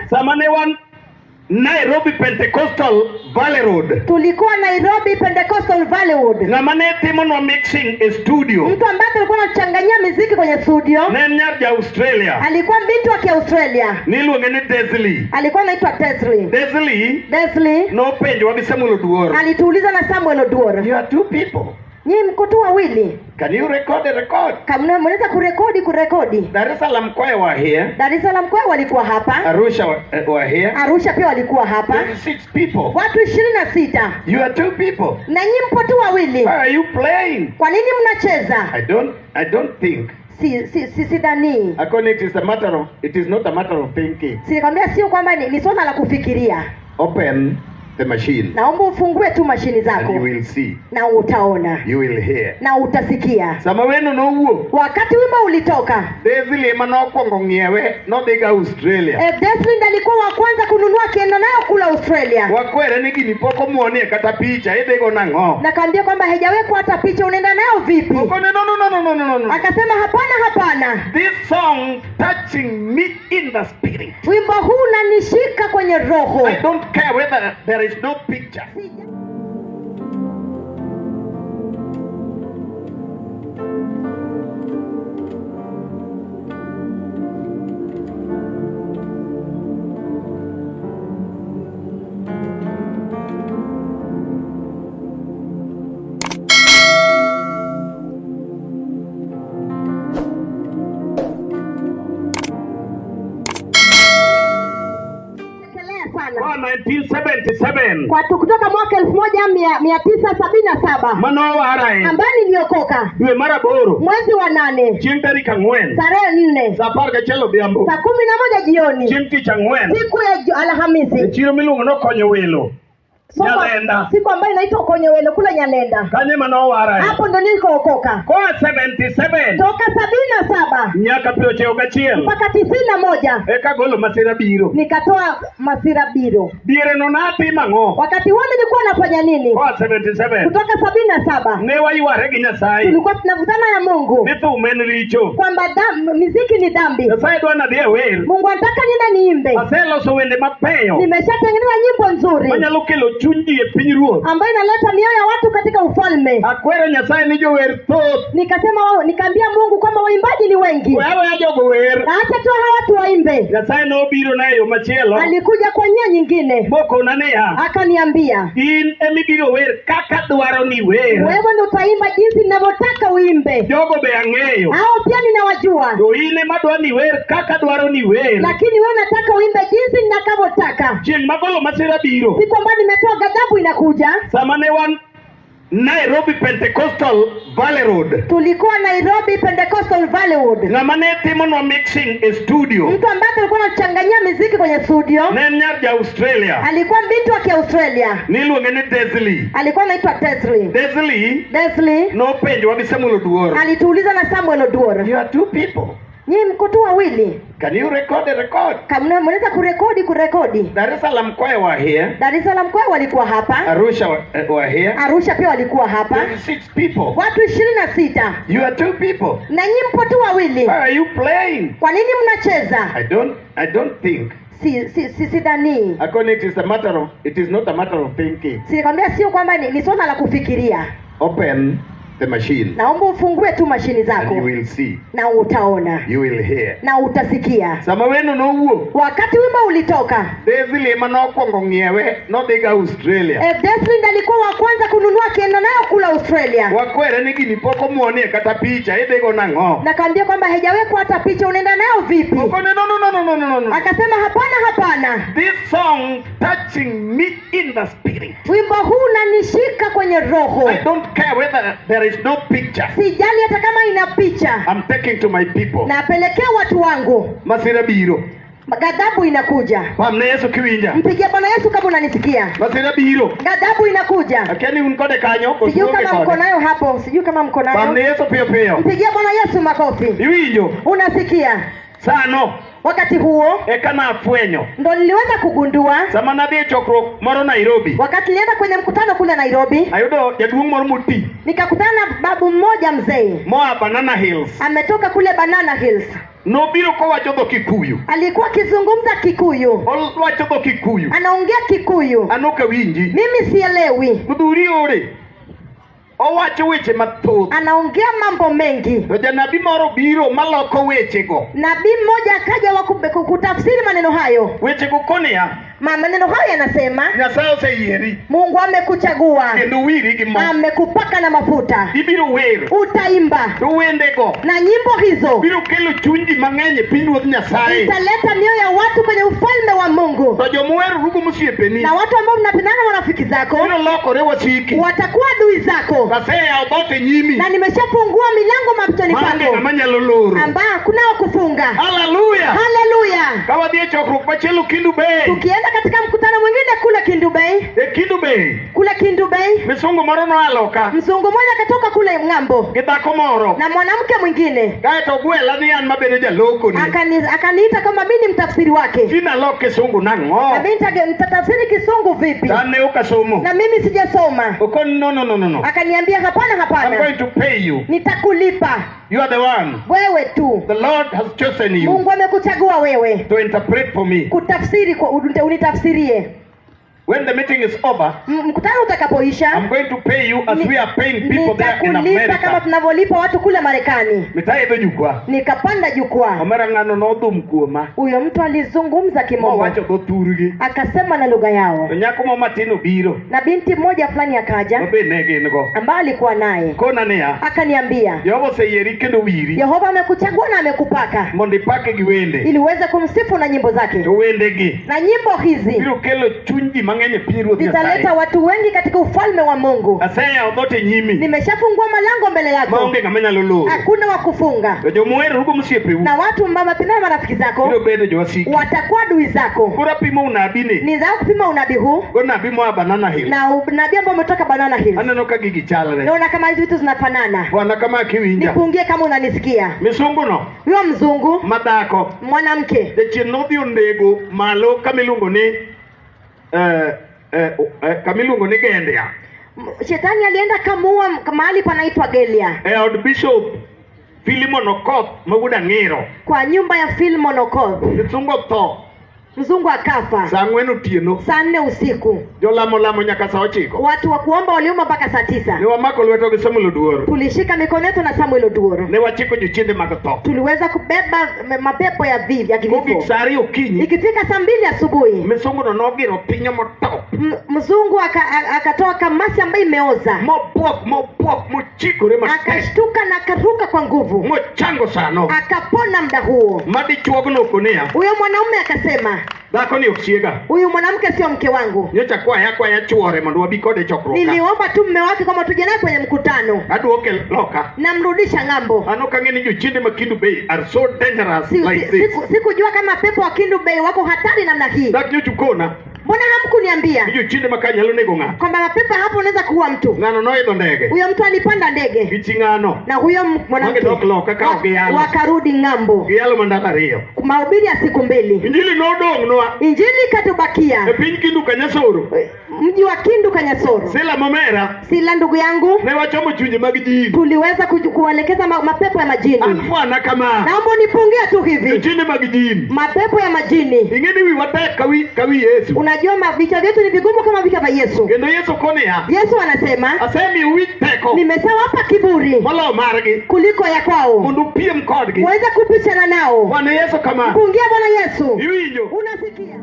Samane one Nairobi Pentecostal Valley Road. Tulikuwa Nairobi Pentecostal Valley Road. Ngamane timono mixing a studio. Mtu ambaye alikuwa anachanganyia muziki kwenye studio. Nenyar ya Australia. Alikuwa binti wa Australia. Niluongene Desli. Alikuwa anaitwa Desli. No penjo wa SAMWEL Oduor. Alituuliza na SAMWEL Oduor. You are two people. Nyinyi mko tu wawili. Can you record? Kama mnaweza kurekodi. Dar es Salaam kwa wa here. Dar es Salaam kwa walikuwa hapa. Arusha wa here. Arusha pia walikuwa hapa. 26 people. Watu 26. You are two people. Na nyinyi mko tu wawili. Why are you playing? Kwa nini mnacheza? I don't think. Sidhani. According it is not a matter of thinking. Sikwambia sio kwamba ni swala la kufikiria. Open the machine. Naomba ufungue tu mashini zako. And you will see. Na utaona. You will hear. Na utasikia. Sama wenu no uo. Wakati wimbo ulitoka. Desli manokwongo ngiewe no diga Australia. Desli alikuwa wa kwanza kununua kienda nayo kula Australia. Wakwere ni gini poko muone kata picha idego nango. Na kaambia kwamba hajawekwa hata picha, unaenda nayo vipi? No. Akasema hapana. This song touching me in the spirit. Wimbo huu unanishika kwenye roho. I don't care whether there is no picture. Kwa 1977. Kwa kutoka mwaka 1977. Manowara ambaye niliokoka. Dwe mara boro. Mwezi wa 8. Chieng' tarik 4. Tarehe 4. Saa 10 odhiambo. Saa 11 jioni. Chieng' tich 4. Siku ya Alhamisi. Chiro miluongo no konyo welo. Nyalenda. Siku ambayo inaitwa konyo welo kule Nyalenda. Kanye Manowara. Hapo ndo nilikookoka. Kwa 77. Toka 77. Nyaka 91. Mpaka 91. Eka golo Masira Biro. Nikatoa Masira Biro. Dire no nati mango. Wakati huo nilikuwa nafanya nini? Kwa 77. Kutoka 77. Ne waiware gi Nyasaye. Tulikuwa tunavutana na Mungu. Nitu menricho. Kwamba muziki ni dhambi. Nyasaye dwana dhie wer. Mungu anataka niende niimbe. Aseloso wende mapeyo. Nimeshatengeneza nyimbo nzuri. Manyalo kelo chunji e piny ruoth. Ambayo inaleta mioyo ya watu katika ufalme. Akwero Nyasaye ni jower thoth. Nikaambia Mungu kwamba waimbaji ni wengi. Wewe ya jogo wer. Acha tu hawa watu waimbe. Nyasaye no biro na yo machielo. Alikuja kwa njia nyingine. Moko nane ya. Akaniambia. In emibiro wer kaka dwaro ni wer. Wewe ndo utaimba jinsi ninavyotaka uimbe. Jogo be ang'eyo. Hao pia ninawajua. To ine madwa ni wer kaka dwaro ni wer. Lakini wewe unataka uimbe jinsi ninavyotaka. Chieng' magolo Masira Biro. Siku ambayo nimetoa ghadhabu inakuja. Samane one Nairobi Pentecostal Valley Road. Tulikuwa Nairobi Pentecostal Valley Road. Ngamane timono mixing a studio. Mtu ambaye alikuwa anachanganyia muziki kwenye studio. Nenyar ya Australia. Alikuwa binti wa Australia. Niluongene Desli. Alikuwa anaitwa Desli. No penjo wa SAMWEL Oduor. Alituuliza na SAMWEL Oduor. You are two people. Nyinyi mko tu wawili. Can you record? Kama mnaweza kurekodi. Dar es Salaam kwa wa here. Dar es Salaam kwa walikuwa hapa. Arusha wa here. Arusha pia walikuwa hapa. 26 people. Watu 26. You are two people. Na nyinyi mko tu wawili. Why are you playing? Kwa nini mnacheza? I don't think. Sidhani. According it is not a matter of thinking. Sikwambia sio kwamba ni swala la kufikiria. Open the machine. Naomba ufungue tu mashini zako. And you will see. Na utaona. You will hear. Na utasikia. Sama wenu no uo. Wakati wimbo ulitoka. Desli manokwongo ngiewe no diga Australia. Desli alikuwa wa kwanza kununua kienda nayo kula Australia. Wakwere ni gini poko muone kata picha idego nango. Na kaambia kwamba hajawekwa hata picha, unaenda nayo vipi? No. Akasema hapana. This song touching me in the spirit. Wimbo huu unanishika kwenye roho. I don't care whether there is no picture. Sijali hata kama ina picha. I'm taking to my people. Napelekea watu wangu. Masira Biro. Ghadhabu inakuja. Pamne Yesu kiwinja. Mpigie Bwana Yesu kama unanisikia. Masira Biro. Ghadhabu inakuja. Akeni unkode kanyo. Sijui kama mko nayo hapo. Pamne Yesu pio. Mpigie Bwana Yesu makofi. Iwinjo. Unasikia? Sano. Wakati huo ekana afwenyo ndo niliweza kugundua sama nadhi chokruok moro Nairobi. Wakati nilienda kwenye mkutano kule Nairobi, ayudo jaduong' moro muti, nikakutana na babu mmoja mzee moa Banana Hills. Ametoka kule Banana Hills. Nobiro kowacho dho Kikuyu. Alikuwa akizungumza Kikuyu. Owacho dho Kikuyu. Anaongea Kikuyu. Anoka winji. Mimi sielewi. Mudhuri ore. Owacho weche mathoth. Anaongea mambo mengi. To janabi moro biro maloko wechego. Nabii mmoja akaja kutafsiri maneno hayo. Wechego konia. Maneno hayo yanasema Nyasaye oseyieri. Mungu amekuchagua. Kendo wiri gi mo. Amekupaka na mafuta. Ibiro wer. Utaimba. To wendego. Na nyimbo hizo Biro kelo chuny mang'eny e pinyruoth Nyasaye. italeta mioyo ya watu kwenye ufalme wa Mungu. To jomwero rugo mosiepeni. Na watu ambao mnapendana marafiki zako Biro lokore wasiki. watakuwa adui zako. Kaseya obote nyimi. Na nimeshafungua milango mapitoni Mange pako manyalo loro. ambao hakuna wa kufunga. Hallelujah. Haleluya. Kawadhi e chokruok machielo Kindu Bay. Tukienda katika mkutano mwingine kule Kindu Bay. Kindu Bay. Kule Kindu Bay. Misungu moro noaloka. Mzungu mmoja akatoka kule ng'ambo. Gidhako moro. Na mwanamke mwingine. Kaeto gwela ni an mabedo jaloko ni. Akaniita kama mimi ni mtafsiri wake. Sina loke Kisungu nang'o. Na mimi nitatafsiri Kisungu vipi? Tane ukasomo. Na mimi sijasoma. Uko no. Akaniambia hapana. I'm going to pay you. Nitakulipa. You are the one. Wewe tu. The Lord has chosen you. Mungu amekuchagua wewe. To interpret for me. Kutafsiri unitafsirie. When the meeting is over, mkutano utakapoisha, I'm going to pay you as we are paying people there in America. Kama tunavyolipa watu kule Marekani. Mitaedo jukwaa. Nikapanda jukwaa. Omera ng'ano nodhum kuoma. Huyo mtu alizungumza Kimombo. Wacho dhoturgi. Akasema na lugha yao. Nyako mama matino biro. Na binti mmoja fulani akaja. Ambaye alikuwa naye. Kona nea. Akaniambia. Yehova oseyeri kendo wiri. Yehova amekuchagua na amekupaka. Mondo ipake gi wende. Ili uweze kumsifu na nyimbo zake. To wende gi. Na nyimbo hizi. Biro kelo chunji mang'eny piruoth Nyasaye. Zitaleta watu wengi katika ufalme wa Mungu. Aseya odhote nyimi. Nimeshafungua malango mbele yako. Maonge ng'ama lolo. Hakuna wa kufunga. To jomwero rugo msiepeu. Na watu ambao mapendana marafiki zako. Biro bedo jowasiki. Watakuwa adui zako. Kura pimo unabii ni. Ni zao kupima unabii huu. Go nabii mwa Banana Hill. Na nabii ambao umetoka Banana Hill. Aneno ka gigi chalre. Naona kama hizo vitu zinafanana. Bwana kama kiwinja. Nipungie kama unanisikia. Misungu no. Huyo mzungu. Madhako. Mwanamke. Jechinodhi ondego malo kamilungo ni kamilungo ni Gendia. Shetani alienda kamua mahali panaitwa Gelia. Od Bishop Philemon Okoth maguda ngiro. Kwa nyumba ya Philemon Okoth. Mzungu tho. Mzungu akafa. Saa 4 otieno. Saa 4 usiku. Lamo nyaka saa 9. Watu wa kuomba waliomba mpaka saa 9. Ne wamako lweto gi SAMWEL Oduor. Tulishika mikono yetu na SAMWEL Oduor. Ne wachiko jochiende mag tho. Tuliweza kubeba mapepo ya kifo. Saa 2 okinyi. Ikifika saa 2 asubuhi. Mzungu no nogiro pinyo moto. Mzungu akatoa kamasi ambayo imeoza. Mopok mochikore matek. Akashtuka na akaruka kwa nguvu. Mochango sano. Akapona muda huo. Madi chuogno konea. Huyo mwanaume akasema, dhako ni oksiega. Huyu mwanamke sio mke wangu. Nyocha kwa ya chuore mondo wabi kode chokroka. Niliomba tu mume wake kama tuje naye kwenye mkutano. Aduoke loka. Namrudisha ng'ambo. Ano kangeni jochiende ma Kindu Bay are so dangerous like this. Sikujua kama pepo wa Kindu Bay wako hatari namna hii. Dak nyochu kona. Mbona hamkuniambia? Jochiende makanyalo nego ng'a. Kwamba mapepo hapo unaweza kuua mtu. Ng'ano noidho ndege. Huyo mtu alipanda ndege. Giching'ano. Na huyo mwanamke wakarudi ng'ambo. Giyalo mandaka riyo. Mahubiri ya siku 2. Injili nodong noa. Injili katubakia. Piny Kindu Kanyasoro. Mji wa Kindu Kanyasoro. Sila mamera. Sila ndugu yangu. Ne wachomo chunje mag jini. Tuliweza kuelekeza mapepo ya majini. Anfwana kama. Naomba nipungie tu hivi. Jochiende mag jini. Mapepo ya majini. Ingeni wi watek kawi Yesu. Unajua vichwa vyetu ni vigumu kama vichwa vya Yesu. Kendo Yesu kone ya. Yesu anasema, asemi uiteko. Nimesawapa kiburi. Malo margi. Kuliko ya kwao. Mundu piem kodgi. Uweze kupishana nao. Bwana Yesu kama. Pungia Bwana Yesu. Iwinjo. Unasikia?